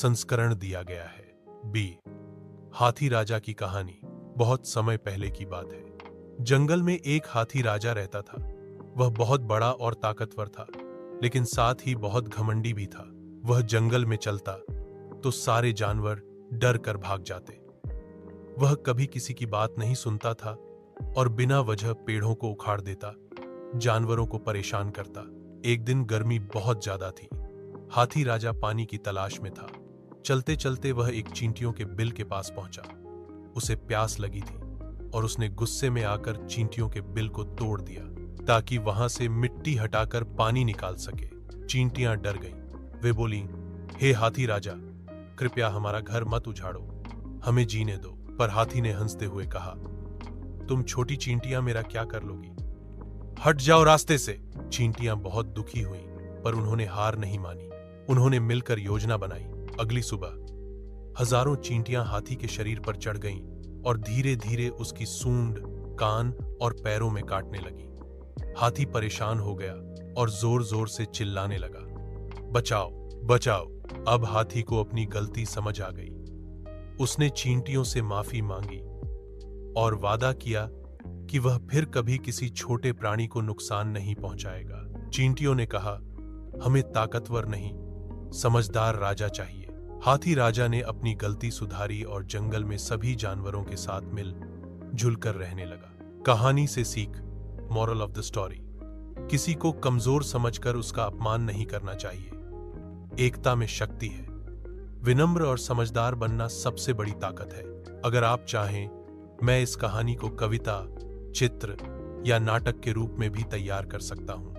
संस्करण दिया गया है। बी, हाथी राजा की कहानी। बहुत समय पहले की बात है। जंगल में एक हाथी राजा रहता था। वह बहुत बड़ा और ताकतवर था, लेकिन साथ ही बहुत घमंडी भी था। वह जंगल में चलता तो सारे जानवर डर कर भाग जाते। वह कभी किसी की बात नहीं सुनता था और बिना वजह पेड़ों को उखाड़ देता, जानवरों को परेशान करता। एक दिन गर्मी बहुत ज्यादा थी। हाथी राजा पानी की तलाश में था। चलते चलते वह एक चींटियों के बिल के पास पहुंचा। उसे प्यास लगी थी और उसने गुस्से में आकर चींटियों के बिल को तोड़ दिया ताकि वहां से मिट्टी हटाकर पानी निकाल सके। चींटियां डर गईं। वे बोली, हे हाथी राजा, कृपया हमारा घर मत उजाड़ो, हमें जीने दो। पर हाथी ने हंसते हुए कहा, तुम छोटी चींटियां मेरा क्या कर लोगी? हट जाओ रास्ते से। चींटियां बहुत दुखी हुईं, पर उन्होंने हार नहीं मानी। उन्होंने मिलकर योजना बनाई। अगली सुबह हजारों चींटियां हाथी के शरीर पर चढ़ गईं और धीरे धीरे उसकी सूंड, कान और पैरों में काटने लगी। हाथी परेशान हो गया और जोर जोर से चिल्लाने लगा, बचाओ बचाओ। अब हाथी को अपनी गलती समझ आ गई। उसने चींटियों से माफी मांगी और वादा किया कि वह फिर कभी किसी छोटे प्राणी को नुकसान नहीं पहुंचाएगा। चींटियों ने कहा, हमें ताकतवर नहीं, समझदार राजा चाहिए। हाथी राजा ने अपनी गलती सुधारी और जंगल में सभी जानवरों के साथ मिल जुलकर रहने लगा। कहानी से सीख, मॉरल ऑफ द स्टोरी, किसी को कमजोर समझकर उसका अपमान नहीं करना चाहिए। एकता में शक्ति है। विनम्र और समझदार बनना सबसे बड़ी ताकत है। अगर आप चाहें, मैं इस कहानी को कविता, चित्र या नाटक के रूप में भी तैयार कर सकता हूं।